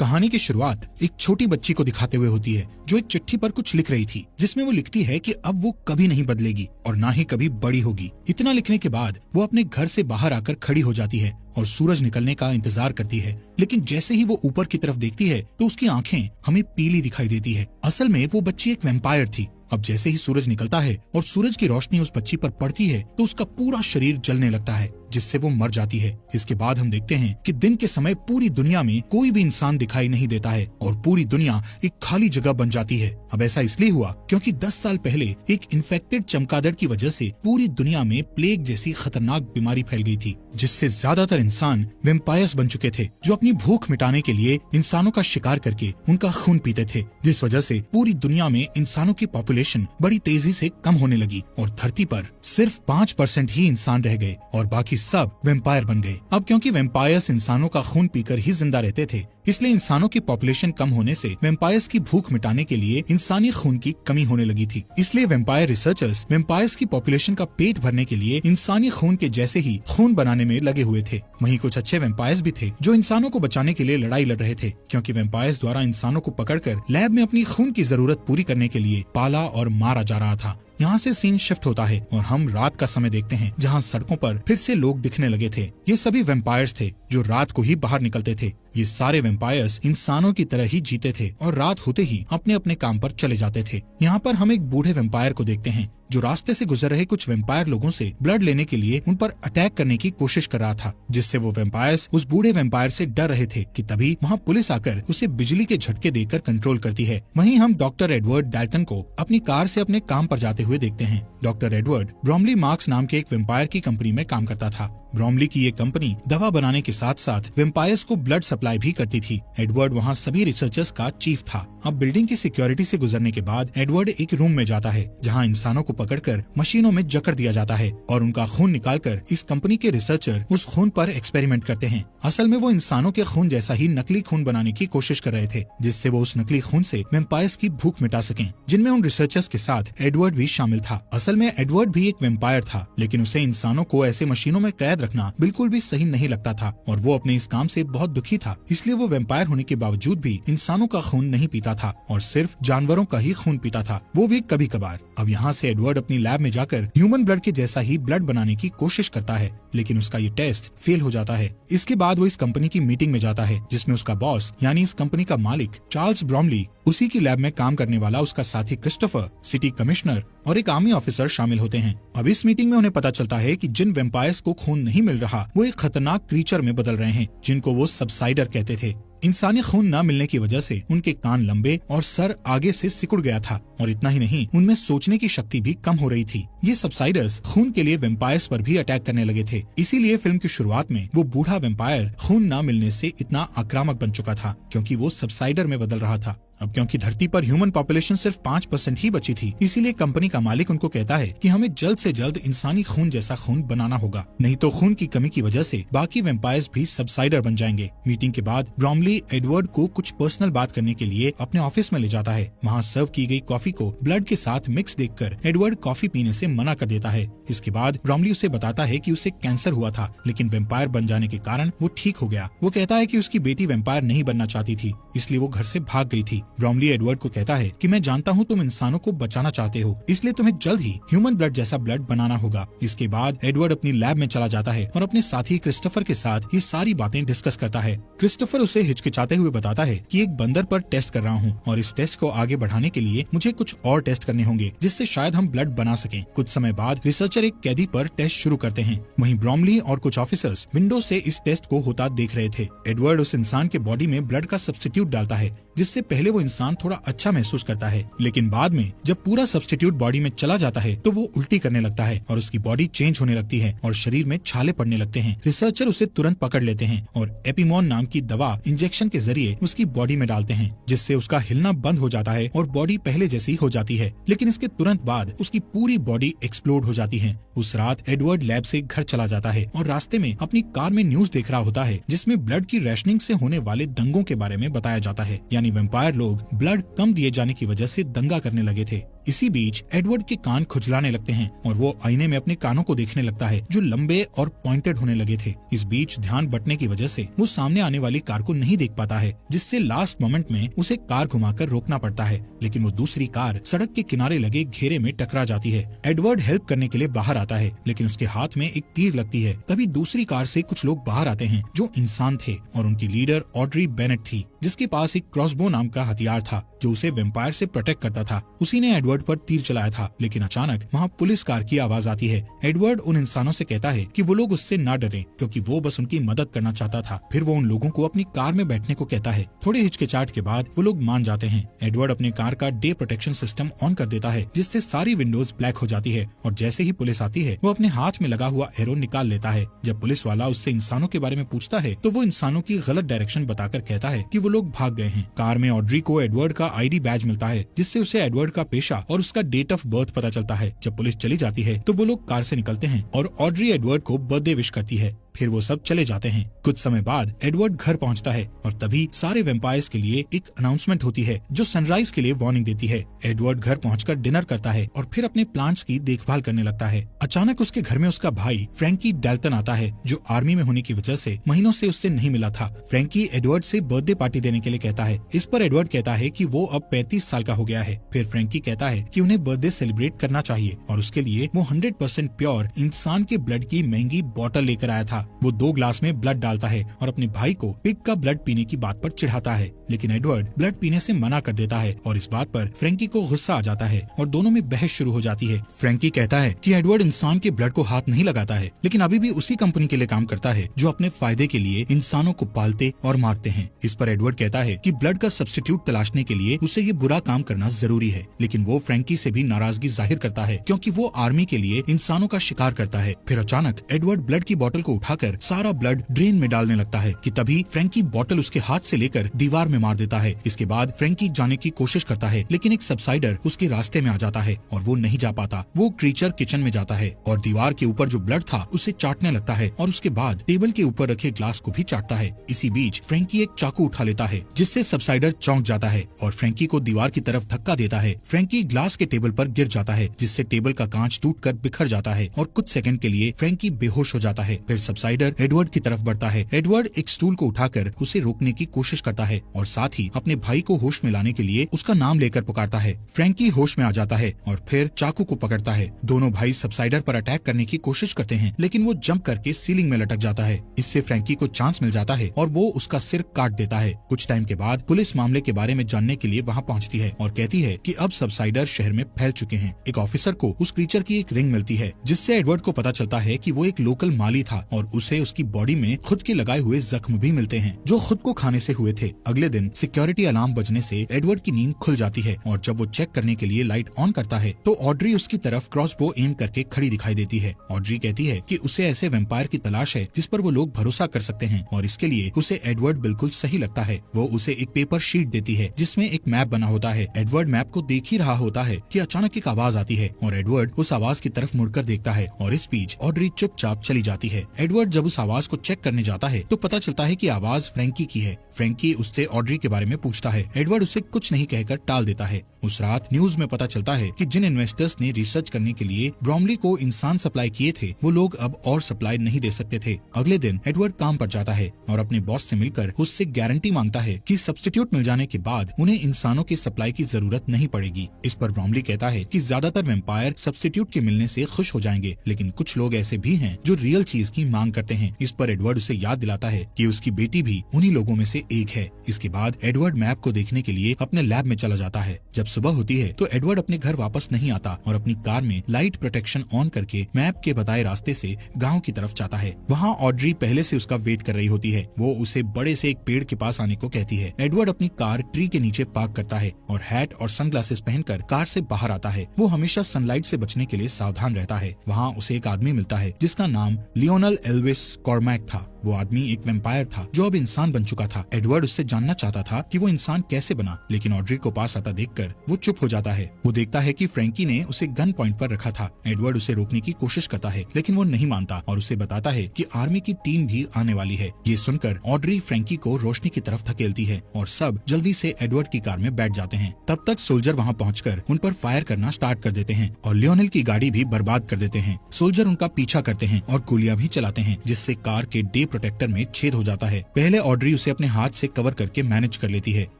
कहानी की शुरुआत एक छोटी बच्ची को दिखाते हुए होती है जो एक चिट्ठी पर कुछ लिख रही थी, जिसमें वो लिखती है कि अब वो कभी नहीं बदलेगी और ना ही कभी बड़ी होगी। इतना लिखने के बाद वो अपने घर से बाहर आकर खड़ी हो जाती है और सूरज निकलने का इंतजार करती है। लेकिन जैसे ही वो ऊपर की तरफ देखती है तो उसकी आंखें हमें पीली दिखाई देती है। असल में वो बच्ची एक वैम्पायर थी। अब जैसे ही सूरज निकलता है और सूरज की रोशनी उस बच्ची पर पड़ती है तो उसका पूरा शरीर जलने लगता है, जिससे वो मर जाती है। इसके बाद हम देखते हैं कि दिन के समय पूरी दुनिया में कोई भी इंसान दिखाई नहीं देता है और पूरी दुनिया एक खाली जगह बन जाती है। अब ऐसा इसलिए हुआ क्योंकि 10 साल पहले एक इन्फेक्टेड चमगादड़ की वजह से पूरी दुनिया में प्लेग जैसी खतरनाक बीमारी फैल गई थी, जिससे ज्यादातर इंसान वैम्पायर्स बन चुके थे जो अपनी भूख मिटाने के लिए इंसानों का शिकार करके उनका खून पीते थे, जिस वजह से पूरी दुनिया में इंसानों की पॉपुलेशन बड़ी तेजी से कम होने लगी और धरती पर सिर्फ 5% ही इंसान रह गए और बाकी सब वैम्पायर बन गए। अब क्योंकि वैम्पायर्स इंसानों का खून पीकर ही जिंदा रहते थे, इसलिए इंसानों की पॉपुलेशन कम होने से वैम्पायर्स की भूख मिटाने के लिए इंसानी खून की कमी होने लगी थी। इसलिए वैम्पायर रिसर्चर्स वैम्पायर्स की पॉपुलेशन का पेट भरने के लिए इंसानी खून के जैसे ही खून बनाने में लगे हुए थे। वहीं कुछ अच्छे वैम्पायर्स भी थे जो इंसानों को बचाने के लिए लड़ाई लड़ रहे थे, क्योंकि वैम्पायर्स द्वारा इंसानों को पकड़कर लैब में अपनी खून की जरूरत पूरी करने के लिए पाला और मारा जा रहा था। यहाँ से सीन शिफ्ट होता है और हम रात का समय देखते हैं, जहाँ सड़कों पर फिर से लोग दिखने लगे थे। ये सभी वैम्पायर्स थे जो रात को ही बाहर निकलते थे। ये सारे वैम्पायर्स इंसानों की तरह ही जीते थे और रात होते ही अपने अपने काम पर चले जाते थे। यहाँ पर हम एक बूढ़े वैम्पायर को देखते हैं जो रास्ते से गुजर रहे कुछ वैम्पायर लोगों से ब्लड लेने के लिए उन पर अटैक करने की कोशिश कर रहा था, जिससे वो वैम्पायर्स उस बूढ़े वैम्पायर से डर रहे थे कि तभी वहाँ पुलिस आकर उसे बिजली के झटके देकर कंट्रोल करती है। वहीं हम डॉक्टर एडवर्ड डाल्टन को अपनी कार से अपने काम पर जाते हुए देखते हैं। डॉक्टर एडवर्ड ब्रोमली मार्क्स नाम के एक वैम्पायर की कंपनी में काम करता था। ब्रोमली की ये कंपनी दवा बनाने के साथ साथ वैम्पायर्स को ब्लड सप्लाई भी करती थी। एडवर्ड वहाँ सभी रिसर्चर्स का चीफ था। अब बिल्डिंग की सिक्योरिटी से गुजरने के बाद एडवर्ड एक रूम में जाता है जहाँ इंसानों को पकड़कर मशीनों में जकड़ दिया जाता है और उनका खून निकालकर इस कंपनी के रिसर्चर उस खून पर एक्सपेरिमेंट करते हैं। असल में वो इंसानों के खून जैसा ही नकली खून बनाने की कोशिश कर रहे थे, जिससे वो उस नकली खून से वैम्पायर्स की भूख मिटा सकें, जिनमें उन रिसर्चर्स के साथ एडवर्ड भी शामिल था। असल में एडवर्ड भी एक वैम्पायर था, लेकिन उसे इंसानों को ऐसे मशीनों में कैद रखना बिल्कुल भी सही नहीं लगता था और वो अपने इस काम से बहुत दुखी था। इसलिए वो वैम्पायर होने के बावजूद भी इंसानों का खून नहीं पीता था और सिर्फ जानवरों का ही खून पीता था, वो भी कभी कभार। अब यहाँ से एडवर्ड अपनी लैब में जाकर ह्यूमन ब्लड के जैसा ही ब्लड बनाने की कोशिश करता है, लेकिन उसका ये टेस्ट फेल हो जाता है। इसके बाद वो इस कंपनी की मीटिंग में जाता है जिसमें उसका बॉस यानी इस कंपनी का मालिक चार्ल्स ब्रोमली, उसी की लैब में काम करने वाला उसका साथी क्रिस्टोफर, सिटी कमिश्नर और एक आर्मी ऑफिसर शामिल होते हैं। अब इस मीटिंग में उन्हें पता चलता है कि जिन वैम्पायर्स को खून नहीं मिल रहा वो एक खतरनाक क्रीचर में बदल रहे हैं, जिनको वो सबसाइडर कहते थे। इंसानी खून न मिलने की वजह से उनके कान लंबे और सर आगे से सिकुड़ गया था और इतना ही नहीं, उनमें सोचने की शक्ति भी कम हो रही थी। ये सबसाइडर्स खून के लिए वैम्पायर्स पर भी अटैक करने लगे थे। इसीलिए फिल्म की शुरुआत में वो बूढ़ा वैम्पायर खून न मिलने से इतना आक्रामक बन चुका था, क्योंकि वो सबसाइडर में बदल रहा था। अब क्योंकि धरती पर ह्यूमन पॉपुलेशन सिर्फ 5% ही बची थी, इसीलिए कंपनी का मालिक उनको कहता है कि हमें जल्द से जल्द इंसानी खून जैसा खून बनाना होगा, नहीं तो खून की कमी की वजह से बाकी वैम्पायर्स भी सबसाइडर बन जाएंगे। मीटिंग के बाद ब्रोमली एडवर्ड को कुछ पर्सनल बात करने के लिए अपने ऑफिस में ले जाता है। वहाँ सर्व की गई कॉफी को ब्लड के साथ मिक्स देखकर एडवर्ड कॉफी पीने से मना कर देता है। इसके बाद ब्रोमली उसे बताता है कि उसे कैंसर हुआ था, लेकिन वैम्पायर बन जाने के कारण वो ठीक हो गया। वो कहता है कि उसकी बेटी वैम्पायर नहीं बनना चाहती थी, इसलिए वो घर से भाग गई थी। ब्रोमली एडवर्ड को कहता है कि मैं जानता हूँ तुम इंसानों को बचाना चाहते हो, इसलिए तुम्हें जल्द ही ह्यूमन ब्लड जैसा ब्लड बनाना होगा। इसके बाद एडवर्ड अपनी लैब में चला जाता है और अपने साथी क्रिस्टोफर के साथ ये सारी बातें डिस्कस करता है। क्रिस्टोफर उसे हिचकिचाते हुए बताता है कि एक बंदर पर टेस्ट कर रहा हूँ और इस टेस्ट को आगे बढ़ाने के लिए मुझे कुछ और टेस्ट करने होंगे, जिससे शायद हम ब्लड बना सकें। कुछ समय बाद रिसर्चर एक कैदी पर टेस्ट शुरू करते हैं। वहीं ब्रोमली और कुछ ऑफिसर्स विंडो से इस टेस्ट को होता देख रहे थे। एडवर्ड उस इंसान के बॉडी में ब्लड का सब्स्टिट्यूट डालता है, जिससे पहले वो इंसान थोड़ा अच्छा महसूस करता है, लेकिन बाद में जब पूरा सब्स्टिट्यूट बॉडी में चला जाता है तो वो उल्टी करने लगता है और उसकी बॉडी चेंज होने लगती है और शरीर में छाले पड़ने लगते हैं। रिसर्चर उसे तुरंत पकड़ लेते हैं और एपिमोन नाम की दवा इंजेक्शन के जरिए उसकी बॉडी में डालते हैं, जिससे उसका हिलना बंद हो जाता है और बॉडी पहले जैसी हो जाती है। लेकिन इसके तुरंत बाद उसकी पूरी बॉडी एक्सप्लोड हो जाती है। उस रात एडवर्ड लैब से घर चला जाता है और रास्ते में अपनी कार में न्यूज देख रहा होता है, जिसमें ब्लड की रैशनिंग से होने वाले दंगों के बारे में बताया जाता है, यानी वैम्पायर लोग ब्लड कम दिए जाने की वजह से दंगा करने लगे थे। इसी बीच एडवर्ड के कान खुजलाने लगते हैं और वो आईने में अपने कानों को देखने लगता है जो लंबे और पॉइंटेड होने लगे थे। इस बीच ध्यान बंटने की वजह से वो सामने आने वाली कार को नहीं देख पाता है, जिससे लास्ट मोमेंट में उसे कार घुमाकर रोकना पड़ता है, लेकिन वो दूसरी कार सड़क के किनारे लगे घेरे में टकरा जाती है। एडवर्ड हेल्प करने के लिए बाहर आता है, लेकिन उसके हाथ में एक तीर लगती है। तभी दूसरी कार से कुछ लोग बाहर आते हैं जो इंसान थे और उनकी लीडर ऑड्री बेनेट थी, जिसके पास एक क्रॉसबो नाम का हथियार था जो उसे वेम्पायर से प्रोटेक्ट करता था। उसी ने एडवर्ड पर तीर चलाया था, लेकिन अचानक वहाँ पुलिस कार की आवाज आती है। एडवर्ड उन इंसानों से कहता है कि वो लोग उससे ना डरें, क्योंकि वो बस उनकी मदद करना चाहता था। फिर वो उन लोगों को अपनी कार में बैठने को कहता है। थोड़े हिचकिचाहट के बाद वो लोग मान जाते हैं। एडवर्ड अपने कार का डे प्रोटेक्शन सिस्टम ऑन कर देता है, जिससे सारी विंडोज ब्लैक हो जाती है, और जैसे ही पुलिस आती है वो अपने हाथ में लगा हुआ एरो निकाल लेता है। जब पुलिस वाला उससे इंसानों के बारे में पूछता है तो वो इंसानों की गलत डायरेक्शन बताकर कहता है कि वो लोग भाग गए हैं। कार में ऑड्री को एडवर्ड का आईडी बैज मिलता है, जिससे उसे एडवर्ड का पेशा और उसका डेट ऑफ बर्थ पता चलता है। जब पुलिस चली जाती है तो वो लोग कार से निकलते हैं और ऑड्री एडवर्ड को बर्थडे विश करती है। फिर वो सब चले जाते हैं। कुछ समय बाद एडवर्ड घर पहुंचता है और तभी सारे वेम्पायर्स के लिए एक अनाउंसमेंट होती है जो सनराइज के लिए वार्निंग देती है। एडवर्ड घर पहुंचकर डिनर करता है और फिर अपने प्लांट्स की देखभाल करने लगता है। अचानक उसके घर में उसका भाई फ्रैंकी डेल्टन आता है, जो आर्मी में होने की वजह से महीनों से उससे नहीं मिला था। फ्रैंकी एडवर्ड से बर्थडे पार्टी देने के लिए कहता है। इस पर एडवर्ड कहता है कि वो अब 35 साल का हो गया है। फिर फ्रैंकी कहता है कि उन्हें बर्थडे सेलिब्रेट करना चाहिए और उसके लिए वो 100% प्योर इंसान के ब्लड की महंगी बोतल लेकर आया था। वो 2 ग्लास में ब्लड डालता है और अपने भाई को पिग का ब्लड पीने की बात पर चिढ़ाता है, लेकिन एडवर्ड ब्लड पीने से मना कर देता है और इस बात पर फ्रैंकी को गुस्सा आ जाता है और दोनों में बहस शुरू हो जाती है। फ्रैंकी कहता है कि एडवर्ड इंसान के ब्लड को हाथ नहीं लगाता है, लेकिन अभी भी उसी कंपनी के लिए काम करता है जो अपने फायदे के लिए इंसानों को पालते और मारते हैं। इस पर एडवर्ड कहता है कि ब्लड का सब्स्टिट्यूट तलाशने के लिए उसे ये बुरा काम करना जरूरी है, लेकिन वो फ्रैंकी से भी नाराजगी जाहिर करता है क्योंकि वो आर्मी के लिए इंसानों का शिकार करता है। फिर अचानक एडवर्ड ब्लड की बोतल को उठाकर सारा ब्लड ड्रेन में डालने लगता है कि तभी फ्रैंकी बोतल उसके हाथ से लेकर दीवार में मार देता है। इसके बाद फ्रैंकी जाने की कोशिश करता है, लेकिन एक सबसाइडर उसके रास्ते में आ जाता है और वो नहीं जा पाता। वो क्रीचर किचन में जाता है और दीवार के ऊपर जो ब्लड था उसे चाटने लगता है और उसके बाद टेबल के ऊपर रखे ग्लास को भी चाटता है। इसी बीच फ्रैंकी एक चाकू उठा लेता है, जिससे सबसाइडर चौंक जाता है और फ्रैंकी को दीवार की तरफ धक्का देता है। फ्रैंकी ग्लास के टेबल पर गिर जाता है, जिससे टेबल का कांच टूटकर बिखर जाता है और कुछ सेकंड के लिए फ्रैंकी बेहोश हो जाता है। फिर सबसाइडर एडवर्ड की तरफ बढ़ता है। एडवर्ड एक स्टूल को उठाकर उसे रोकने की कोशिश करता है और साथ ही अपने भाई को होश में लाने के लिए उसका नाम लेकर पुकारता है। फ्रैंकी होश में आ जाता है और फिर चाकू को पकड़ता है। दोनों भाई सबसाइडर पर अटैक करने की कोशिश करते हैं, लेकिन वो जंप करके सीलिंग में लटक जाता है। इससे फ्रैंकी को चांस मिल जाता है और वो उसका सिर काट देता है। कुछ टाइम के बाद पुलिस मामले के बारे में जानने के लिए वहाँ पहुँचती है और कहती है कि अब सबसाइडर शहर में फैल चुके हैं। एक ऑफिसर को उस क्रीचर की एक रिंग मिलती है, जिससे एडवर्ड को पता चलता है कि वो एक लोकल माली था और उसे उसकी बॉडी में खुद के लगाए हुए जख्म भी मिलते हैं जो खुद को खाने से हुए थे। अगले दिन सिक्योरिटी अलार्म बजने से एडवर्ड की नींद खुल जाती है और जब वो चेक करने के लिए लाइट ऑन करता है तो ऑड्री उसकी तरफ क्रॉसबो एम करके खड़ी दिखाई देती है। ऑड्री कहती है कि उसे ऐसे वेम्पायर की तलाश है जिस पर वो लोग भरोसा कर सकते हैं और इसके लिए उसे एडवर्ड बिल्कुल सही लगता है। वो उसे एक पेपर शीट देती है जिसमें एक मैप बना होता है। एडवर्ड मैप को देख ही रहा होता है कि अचानक एक आवाज आती है और एडवर्ड उस आवाज की तरफ मुड़कर देखता है और इस बीच ऑड्री चुपचाप चली जाती है। एडवर्ड जब उस आवाज को चेक करने जाता है तो पता चलता है कि आवाज फ्रैंकी की है। फ्रैंकी उससे ऑड्री के बारे में पूछता है। एडवर्ड उसे कुछ नहीं कहकर टाल देता है। उस रात न्यूज में पता चलता है कि जिन इन्वेस्टर्स ने रिसर्च करने के लिए ब्रॉमली को इंसान सप्लाई किए थे वो लोग अब और सप्लाई नहीं दे सकते थे। अगले दिन एडवर्ड काम पर जाता है और अपने बॉस से मिलकर उससे गारंटी मांगता है कि सब्स्टिट्यूट मिल जाने के बाद उन्हें इंसानों की सप्लाई की जरूरत नहीं पड़ेगी। इस पर ब्रॉमली कहता है कि ज्यादातर वेम्पायर सब्स्टिट्यूट के मिलने से खुश हो जाएंगे, लेकिन कुछ लोग ऐसे भी हैं जो रियल चीज की मांग करते हैं। इस पर एडवर्ड उसे याद दिलाता है कि उसकी बेटी भी उन्हीं लोगों में से एक है। इसके बाद एडवर्ड मैप को देखने के लिए अपने लैब में चला जाता है। जब सुबह होती है तो एडवर्ड अपने घर वापस नहीं आता और अपनी कार में लाइट प्रोटेक्शन ऑन करके मैप के बताए रास्ते से गांव की तरफ जाता है। वहाँ ऑड्री पहले से उसका वेट कर रही होती है। वो उसे बड़े से एक पेड़ के पास आने को कहती है। एडवर्ड अपनी कार ट्री के नीचे पार्क करता है और हैट और सनग्लासेस पहनकर कार से बाहर आता है। वो हमेशा सनलाइट से बचने के लिए सावधान रहता है। वहाँ उसे एक आदमी मिलता है जिसका नाम लियोनल एल्विस कॉर्मैक था। वो आदमी एक वेम्पायर था जो अब इंसान बन चुका था। एडवर्ड उससे जानना चाहता था कि वो इंसान कैसे बना, लेकिन ऑड्री को पास आता देखकर वो चुप हो जाता है। वो देखता है कि फ्रैंकी ने उसे गन पॉइंट पर रखा था। एडवर्ड उसे रोकने की कोशिश करता है, लेकिन वो नहीं मानता और उसे बताता है कि आर्मी की टीम भी आने वाली है। ये सुनकर ऑड्री फ्रैंकी को रोशनी की तरफ धकेलती है और सब जल्दी से एडवर्ड की कार में बैठ जाते हैं। तब तक सोल्जर वहाँ पहुंचकर उन पर फायर करना स्टार्ट कर देते हैं और लियोनेल की गाड़ी भी बर्बाद कर देते हैं। सोल्जर उनका पीछा करते हैं और गोलियां भी चलाते हैं, जिससे कार के डे प्रोटेक्टर में छेद हो जाता है। पहले ऑड्री उसे अपने हाथ से कवर करके मैनेज कर लेती है,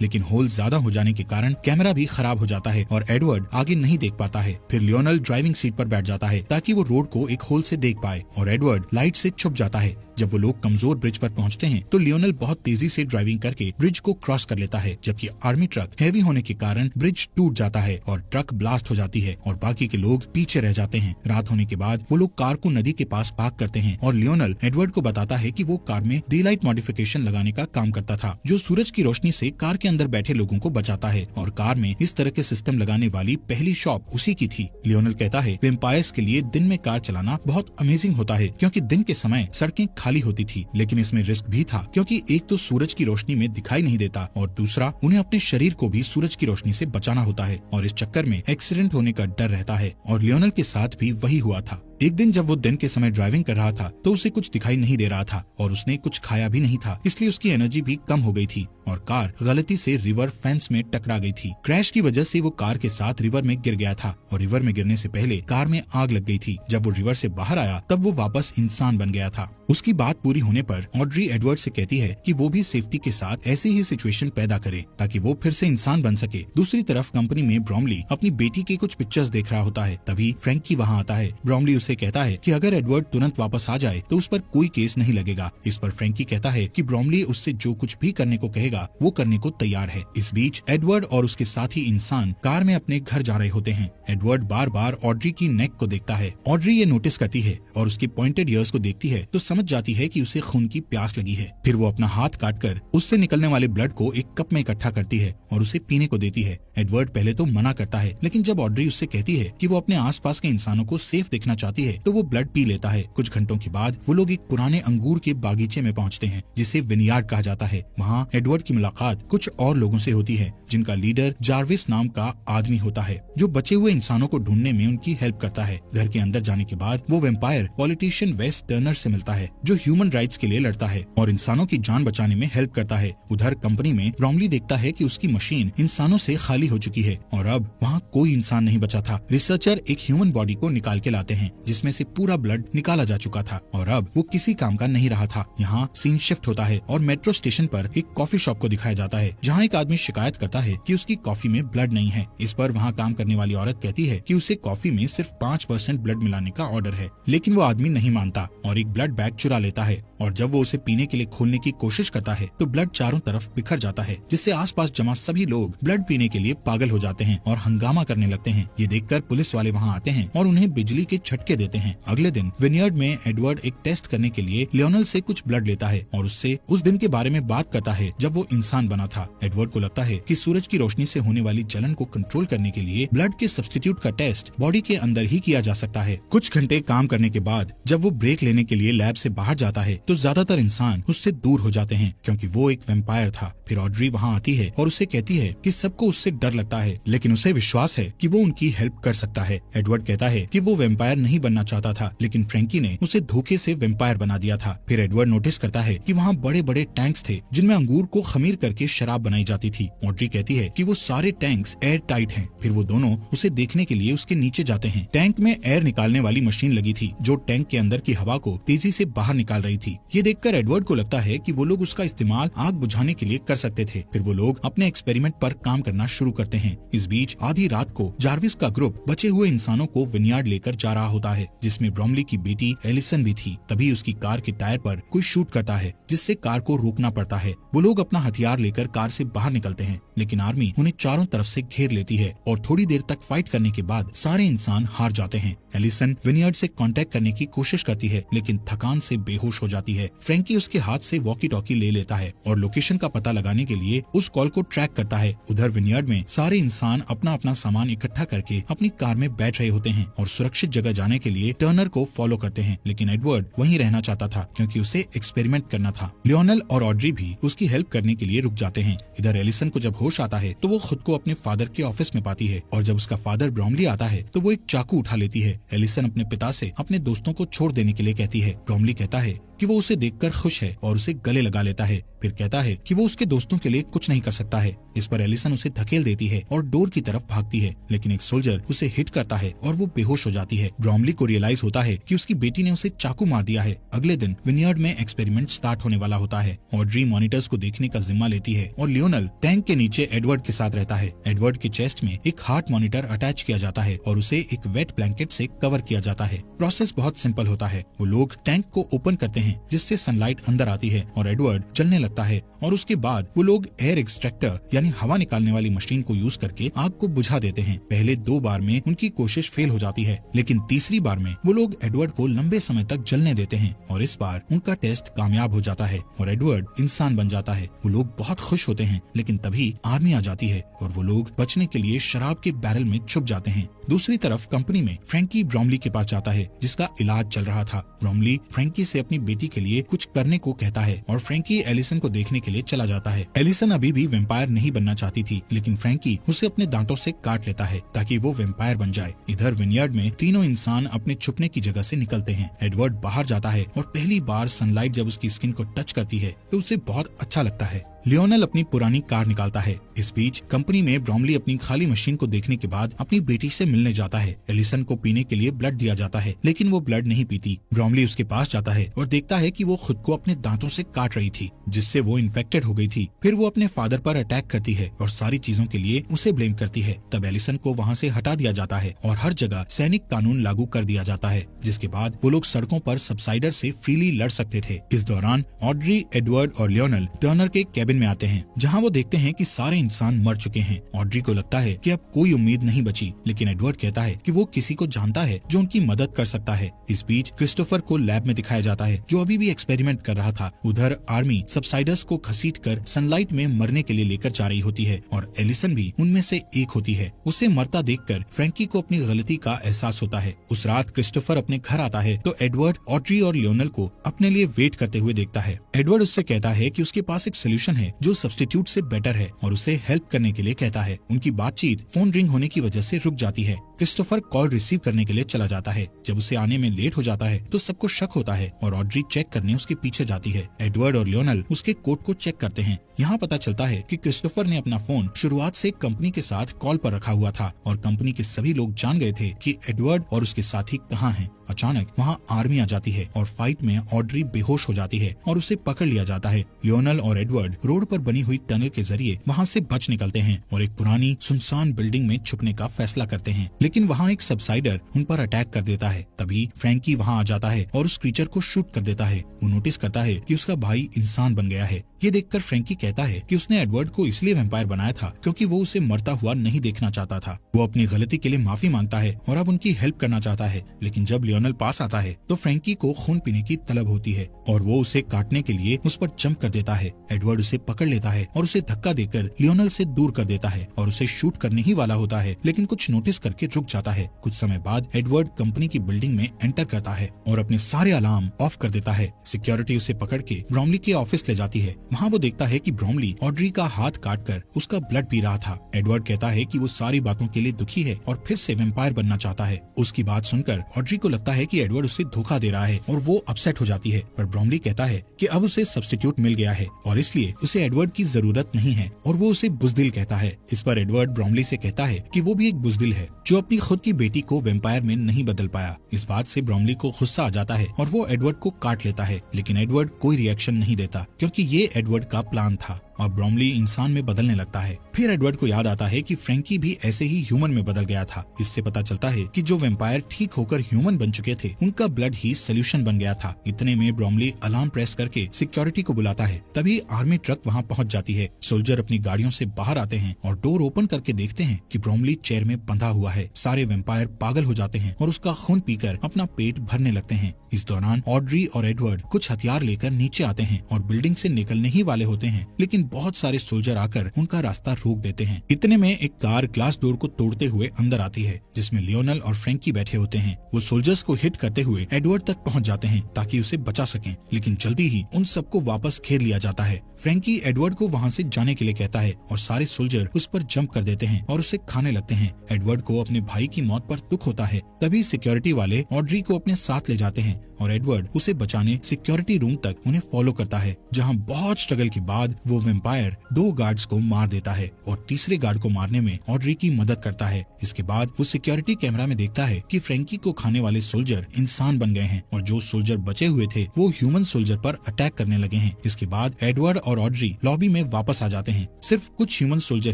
लेकिन होल ज्यादा हो जाने के कारण कैमरा भी खराब हो जाता है और एडवर्ड आगे नहीं देख पाता है। फिर लियोनेल ड्राइविंग सीट पर बैठ जाता है ताकि वो रोड को एक होल से देख पाए और एडवर्ड लाइट से छुप जाता है। जब वो लोग कमजोर ब्रिज पर पहुंचते हैं तो लियोनेल बहुत तेजी से ड्राइविंग करके ब्रिज को क्रॉस कर लेता है, जबकि आर्मी ट्रक हैवी होने के कारण ब्रिज टूट जाता है और ट्रक ब्लास्ट हो जाती है और बाकी के लोग पीछे रह जाते हैं। रात होने के बाद वो लोग कार को नदी के पास पार्क करते हैं और लियोनेल एडवर्ड को बताता है कि वो कार में डे लाइट मॉडिफिकेशन लगाने का काम करता था, जो सूरज की रोशनी से कार के अंदर बैठे लोगों को बचाता है और कार में इस तरह के सिस्टम लगाने वाली पहली शॉप उसी की थी। लियोनेल कहता है वेम्पायर्स के लिए दिन में कार चलाना बहुत अमेजिंग होता है, क्योंकि दिन के समय सड़कें खाली होती थी, लेकिन इसमें रिस्क भी था, क्योंकि एक तो सूरज की रोशनी में दिखाई नहीं देता और दूसरा उन्हें अपने शरीर को भी सूरज की रोशनी से बचाना होता है और इस चक्कर में एक्सीडेंट होने का डर रहता है। और लियोनेल के साथ भी वही हुआ था। एक दिन जब वो दिन के समय ड्राइविंग कर रहा था तो उसे कुछ दिखाई नहीं दे रहा था और उसने कुछ खाया भी नहीं था, इसलिए उसकी एनर्जी भी कम हो गई थी और कार गलती से रिवर फेंस में टकरा गई थी। क्रैश की वजह से वो कार के साथ रिवर में गिर गया था और रिवर में गिरने से पहले कार में आग लग गई थी। जब वो रिवर से बाहर आया तब वो वापस इंसान बन गया था। उसकी बात पूरी होने पर ऑड्री एडवर्ड से कहती है कि वो भी सेफ्टी के साथ ऐसी ही सिचुएशन पैदा करे ताकि वो फिर से इंसान बन सके। दूसरी तरफ कंपनी में ब्रॉमली अपनी बेटी के कुछ पिक्चर्स देख रहा होता है, तभी फ्रैंकी वहाँ आता है। ब्रॉमली उसे कहता है कि अगर एडवर्ड तुरंत वापस आ जाए तो उस पर कोई केस नहीं लगेगा। इस पर फ्रैंकी कहता है कि ब्रॉमली उससे जो कुछ भी करने को कहेगा वो करने को तैयार है। इस बीच एडवर्ड और उसके साथी इंसान कार में अपने घर जा रहे होते हैं। एडवर्ड बार बार ऑड्री की नेक को देखता है। ऑड्री ये नोटिस करती है और उसकी पॉइंटेड ईयर्स को देखती है तो समझ जाती है कि उसे खून की प्यास लगी है। फिर वो अपना हाथ काटकर उससे निकलने वाले ब्लड को एक कप में इकट्ठा करती है और उसे पीने को देती है। एडवर्ड पहले तो मना करता है, लेकिन जब ऑड्री उससे कहती है कि वो अपने आसपास के इंसानों को सेफ देखना चाहती है तो वो ब्लड पी लेता है। कुछ घंटों के बाद वो लोग एक पुराने अंगूर के बागीचे में पहुंचते हैं, जिसे विनयार्ड कहा जाता है। वहाँ एडवर्ड की मुलाकात कुछ और लोगों से होती है, जिनका लीडर जार्विस नाम का आदमी होता है, जो बचे हुए इंसानों को ढूंढने में उनकी हेल्प करता है। घर के अंदर जाने के बाद वो वेम्पायर पॉलिटिशियन वेस टर्नर से मिलता है, जो ह्यूमन राइट्स के लिए लड़ता है और इंसानों की जान बचाने में हेल्प करता है। उधर कंपनी में ब्रॉमली देखता है कि उसकी मशीन इंसानों से खाली हो चुकी है और अब वहाँ कोई इंसान नहीं बचा था। रिसर्चर एक ह्यूमन बॉडी को निकाल के लाते हैं, जिसमें से पूरा ब्लड निकाला जा चुका था और अब वो किसी काम का नहीं रहा था। यहाँ सीन शिफ्ट होता है और मेट्रो स्टेशन पर एक कॉफी शॉप को दिखाया जाता है, जहाँ एक आदमी शिकायत करता है कि उसकी कॉफी में ब्लड नहीं है। इस पर वहाँ काम करने वाली औरत कहती है कि उसे कॉफी में सिर्फ 5% ब्लड मिलाने का ऑर्डर है, लेकिन वो आदमी नहीं मानता और एक ब्लड बैग चुरा लेता है और जब वो उसे पीने के लिए खोलने की कोशिश करता है तो ब्लड चारों तरफ बिखर जाता है, जिससे आसपास जमा सभी लोग ब्लड पीने के लिए पागल हो जाते हैं और हंगामा करने लगते हैं। ये देखकर पुलिस वाले वहाँ आते हैं और उन्हें बिजली के झटके देते हैं। अगले दिन विनयार्ड में एडवर्ड एक टेस्ट करने के लिए लियोनेल से कुछ ब्लड लेता है और उससे उस दिन के बारे में बात करता है जब वो इंसान बना था। एडवर्ड को लगता है कि सूरज की रोशनी से होने वाली जलन को कंट्रोल करने के लिए ब्लड के सब्स्टिट्यूट का टेस्ट बॉडी के अंदर ही किया जा सकता है। कुछ घंटे काम करने के बाद जब वो ब्रेक लेने के लिए लैब से बाहर जाता है तो ज्यादातर इंसान उससे दूर हो जाते हैं, क्योंकि वो एक वेम्पायर था। फिर ऑड्री वहाँ आती है और उसे कहती है कि सबको उससे डर लगता है, लेकिन उसे विश्वास है कि वो उनकी हेल्प कर सकता है। एडवर्ड कहता है कि वो वेम्पायर नहीं बनना चाहता था, लेकिन फ्रैंकी ने उसे धोखे से वेम्पायर बना दिया था। फिर एडवर्ड नोटिस करता है कि वहाँ बड़े बड़े टैंक्स थे जिनमें अंगूर को खमीर करके शराब बनाई जाती थी। ऑड्री कहती है कि वो सारे टैंक्स एयर टाइट हैं। फिर वो दोनों उसे देखने के लिए उसके नीचे जाते हैं। टैंक में एयर निकालने वाली मशीन लगी थी, जो टैंक के अंदर की हवा को तेजी से बाहर निकाल रही थी। ये देखकर एडवर्ड को लगता है कि वो लोग उसका इस्तेमाल आग बुझाने के लिए कर सकते थे। फिर वो लोग अपने एक्सपेरिमेंट पर काम करना शुरू करते हैं। इस बीच आधी रात को जार्विस का ग्रुप बचे हुए इंसानों को विनयार्ड लेकर जा रहा होता है, जिसमें ब्रॉमली की बेटी एलिसन भी थी। तभी उसकी कार के टायर पर कोई शूट करता है, जिससे कार को रोकना पड़ता है। वो लोग अपना हथियार लेकर कार से बाहर निकलते हैं, लेकिन आर्मी उन्हें चारों तरफ से घेर लेती है और थोड़ी देर तक फाइट करने के बाद सारे इंसान हार जाते हैं। एलिसन विनयार्ड से कांटेक्ट करने की कोशिश करती है, लेकिन थकान से बेहोश हो जाती है। फ्रैंकी उसके हाथ से वॉकी टॉकी ले लेता है और लोकेशन का पता लगाने के लिए उस कॉल को ट्रैक करता है। उधर विनयार्ड में सारे इंसान अपना अपना सामान इकट्ठा करके अपनी कार में बैठ रहे होते हैं और सुरक्षित जगह जाने समय के लिए टर्नर को फॉलो करते हैं, लेकिन एडवर्ड वहीं रहना चाहता था क्योंकि उसे एक्सपेरिमेंट करना था। लियोनेल और ऑड्री भी उसकी हेल्प करने के लिए रुक जाते हैं। इधर एलिसन को जब होश आता है तो वो खुद को अपने फादर के ऑफिस में पाती है और जब उसका फादर ब्रोमली आता है तो वो एक चाकू उठा लेती है। एलिसन अपने पिता से अपने दोस्तों को छोड़ देने के लिए कहती है। ब्रोमली कहता है कि वो उसे देखकर खुश है और उसे गले लगा लेता है। फिर कहता है कि वो उसके दोस्तों के लिए कुछ नहीं कर सकता है। इस पर एलिसन उसे धकेल देती है और डोर की तरफ भागती है, लेकिन एक सोल्जर उसे हिट करता है और वो बेहोश हो जाती है। ब्रोमली को रियलाइज होता है कि उसकी बेटी ने उसे चाकू मार दिया है। अगले दिन विनयार्ड में एक्सपेरिमेंट स्टार्ट होने वाला होता है। ऑड्री मॉनिटर्स को देखने का जिम्मा लेती है और लियोनेल टैंक के नीचे एडवर्ड के साथ रहता है। एडवर्ड के चेस्ट में एक हार्ट मॉनिटर अटैच किया जाता है और उसे एक वेट ब्लैंकेट से कवर किया जाता है। प्रोसेस बहुत सिंपल होता है। वो लोग टैंक को ओपन करते हैं जिससे सनलाइट अंदर आती है और एडवर्ड जलने लगता है और उसके बाद वो लोग एयर एक्सट्रैक्टर यानी हवा निकालने वाली मशीन को यूज करके आग को बुझा देते हैं। पहले 2 बार में उनकी कोशिश फेल हो जाती है, लेकिन तीसरी बार में वो लोग एडवर्ड को लंबे समय तक जलने देते हैं और इस बार उनका टेस्ट कामयाब हो जाता है और एडवर्ड इंसान बन जाता है। वो लोग बहुत खुश होते हैं, लेकिन तभी आर्मी आ जाती है और वो लोग बचने के लिए शराब के बैरल में छुप जाते हैं। दूसरी तरफ कंपनी में फ्रैंकी ब्रोमली के पास जाता है जिसका इलाज चल रहा था। ब्रोमली फ्रैंकी से अपनी बेटी के लिए कुछ करने को कहता है और फ्रैंकी एलिसन को देखने के लिए चला जाता है। एलिसन अभी भी वेम्पायर नहीं बनना चाहती थी, लेकिन फ्रैंकी उसे अपने दांतों से काट लेता है ताकि वो वेम्पायर बन जाए। इधर विनयार्ड में तीनों इंसान अपने छुपने की जगह से निकलते हैं। एडवर्ड बाहर जाता है और पहली बार सनलाइट जब उसकी स्किन को टच करती है तो उसे बहुत अच्छा लगता है। लियोनेल अपनी पुरानी कार निकालता है। इस बीच कंपनी में ब्रोमली अपनी खाली मशीन को देखने के बाद अपनी बेटी से मिलने जाता है। एलिसन को पीने के लिए ब्लड दिया जाता है, लेकिन वो ब्लड नहीं पीती। ब्रोमली उसके पास जाता है और देखता है कि वो खुद को अपने दांतों से काट रही थी, जिससे वो इन्फेक्टेड हो गई थी। फिर वो अपने फादर पर अटैक करती है और सारी चीजों के लिए उसे ब्लेम करती है। तब एलिसन को वहाँ से हटा दिया जाता है और हर जगह सैनिक कानून लागू कर दिया जाता है, जिसके बाद वो लोग सड़कों पर सबसाइडर से फ्रीली लड़ सकते थे। इस दौरान ऑड्री, एडवर्ड और लियोनेल टर्नर के केबिन में आते हैं, जहां वो देखते हैं कि सारे इंसान मर चुके हैं। ऑड्री को लगता है कि अब कोई उम्मीद नहीं बची, लेकिन एडवर्ड कहता है कि वो किसी को जानता है जो उनकी मदद कर सकता है। इस बीच क्रिस्टोफर को लैब में दिखाया जाता है, जो अभी भी एक्सपेरिमेंट कर रहा था। उधर आर्मी सबसाइडर्स को घसीटकर सनलाइट में मरने के लिए लेकर जा रही होती है और एलिसन भी उनमें से एक होती है। उसे मरता देखकर फ्रैंकी को अपनी गलती का एहसास होता है। उस रात क्रिस्टोफर अपने घर आता है तो एडवर्ड ऑड्री और लियोनेल को अपने लिए वेट करते हुए देखता है। एडवर्ड उससे कहता है कि उसके पास एक सोल्यूशन है जो सब्स्टिट्यूट से बेटर है और उसे हेल्प करने के लिए कहता है। उनकी बातचीत फोन रिंग होने की वजह से रुक जाती है। क्रिस्टोफर कॉल रिसीव करने के लिए चला जाता है। जब उसे आने में लेट हो जाता है तो सबको शक होता है और ऑड्री चेक करने उसके पीछे जाती है। एडवर्ड और लियोनेल उसके कोट को चेक करते हैं। यहाँ पता चलता है कि क्रिस्टोफर ने अपना फोन शुरुआत से कंपनी के साथ कॉल पर रखा हुआ था और कंपनी के सभी लोग जान गए थे कि एडवर्ड और उसके साथी कहाँ हैं। अचानक वहाँ आर्मी आ जाती है और फाइट में ऑड्री बेहोश हो जाती है और उसे पकड़ लिया जाता है। लियोनेल और एडवर्ड रोड पर बनी हुई टनल के जरिए वहाँ से बच निकलते हैं और एक पुरानी सुनसान बिल्डिंग में छुपने का फैसला करते हैं, लेकिन वहाँ एक सबसाइडर उन पर अटैक कर देता है। तभी फ्रैंकी वहाँ आ जाता है और उस क्रीचर को शूट कर देता है। वो नोटिस करता है कि उसका भाई इंसान बन गया है। ये देखकर फ्रैंकी कहता है कि उसने एडवर्ड को इसलिए वैम्पायर बनाया था क्योंकि वो उसे मरता हुआ नहीं देखना चाहता था। वो अपनी गलती के लिए माफी मांगता है और अब उनकी हेल्प करना चाहता है, लेकिन जब लियोनेल पास आता है तो फ्रैंकी को खून पीने की तलब होती है और वो उसे काटने के लिए उस पर जंप कर देता है। एडवर्ड उसे पकड़ लेता है और उसे धक्का देकर लियोनेल से दूर कर देता है और उसे शूट करने ही वाला होता है, लेकिन कुछ नोटिस करके रुक जाता है। कुछ समय बाद एडवर्ड कंपनी की बिल्डिंग में एंटर करता है और अपने सारे अलार्म ऑफ कर देता है। सिक्योरिटी उसे पकड़ के ब्रोमली के ऑफिस ले जाती है। वहाँ वो देखता है कि ब्रोमली ऑड्री का हाथ काटकर उसका ब्लड पी रहा था। एडवर्ड कहता है कि वो सारी बातों के लिए दुखी है और फिर से वैम्पायर बनना चाहता है। उसकी बात सुनकर ऑड्री को लगता है कि एडवर्ड उसे धोखा दे रहा है और वो अपसेट हो जाती है, पर ब्रोमली कहता है कि अब उसे सब्स्टिट्यूट मिल गया है और इसलिए उसे एडवर्ड की जरूरत नहीं है और वो उसे बुजदिल कहता है। इस पर एडवर्ड ब्रोमली से कहता है कि वो भी एक बुजदिल है जो अपनी खुद की बेटी को वैम्पायर में नहीं बदल पाया। इस बात से ब्रोमली को गुस्सा आ जाता है और वो एडवर्ड को काट लेता है, लेकिन एडवर्ड कोई रिएक्शन नहीं देता क्योंकि ये एडवर्ड का प्लान था और ब्रोमली इंसान में बदलने लगता है। फिर एडवर्ड को याद आता है कि फ्रैंकी भी ऐसे ही ह्यूमन में बदल गया था। इससे पता चलता है कि जो वैम्पायर ठीक होकर ह्यूमन बन चुके थे उनका ब्लड ही सोल्यूशन बन गया था। इतने में ब्रोमली अलार्म प्रेस करके सिक्योरिटी को बुलाता है। तभी आर्मी ट्रक वहाँ पहुँच जाती है। सोल्जर अपनी गाड़ियों से बाहर आते हैं और डोर ओपन करके देखते हैं कि ब्रोमली चेयर में बंधा हुआ है। सारे वैम्पायर पागल हो जाते हैं और उसका खून पीकर अपना पेट भरने लगते हैं। इस दौरान ऑड्री और एडवर्ड कुछ हथियार लेकर नीचे आते हैं और बिल्डिंग से निकलने ही वाले होते हैं, लेकिन बहुत सारे सोल्जर आकर उनका रास्ता रोक देते हैं। इतने में एक कार ग्लास डोर को तोड़ते हुए अंदर आती है, जिसमें लियोनल और फ्रैंकी बैठे होते हैं। वो सोल्जर्स को हिट करते हुए एडवर्ड तक पहुंच जाते हैं ताकि उसे बचा सकें, लेकिन जल्दी ही उन सबको वापस घेर लिया जाता है। फ्रैंकी एडवर्ड को वहां से जाने के लिए कहता है और सारे सोल्जर उस पर जंप कर देते हैं और उसे खाने लगते हैं। एडवर्ड को अपने भाई की मौत पर दुख होता है। तभी सिक्योरिटी वाले ऑड्री को अपने साथ ले जाते हैं और एडवर्ड उसे बचाने सिक्योरिटी रूम तक उन्हें फॉलो करता है, जहां बहुत स्ट्रगल के बाद वो वेम्पायर 2 गार्ड्स को मार देता है और तीसरे गार्ड को मारने में ऑड्री की मदद करता है। इसके बाद वो सिक्योरिटी कैमरा में देखता है कि फ्रैंकी को खाने वाले सोल्जर इंसान बन गए हैं और जो सोल्जर बचे हुए थे वो ह्यूमन सोल्जर पर अटैक करने लगे हैं। इसके बाद एडवर्ड और ऑड्री लॉबी में वापस आ जाते हैं। सिर्फ कुछ ह्यूमन सोल्जर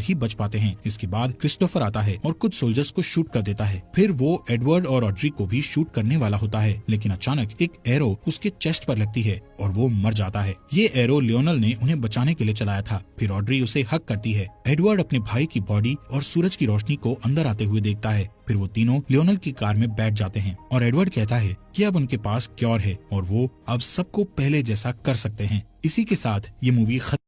ही बच पाते हैं। इसके बाद क्रिस्टोफर आता है और कुछ सोल्जर्स को शूट कर देता है। फिर वो एडवर्ड और ऑड्री को भी शूट करने वाला होता है, लेकिन अचानक एक एरो उसके चेस्ट पर लगती है और वो मर जाता है। ये एरो लियोनल ने उन्हें बचाने के लिए चलाया था। फिर ऑड्री उसे हक करती है। एडवर्ड अपने भाई की बॉडी और सूरज की रोशनी को अंदर आते हुए देखता है। फिर वो तीनों लियोनल की कार में बैठ जाते हैं और एडवर्ड कहता है कि अब उनके पास क्योर है और वो अब सबको पहले जैसा कर सकते हैं। इसी के साथ ये मूवी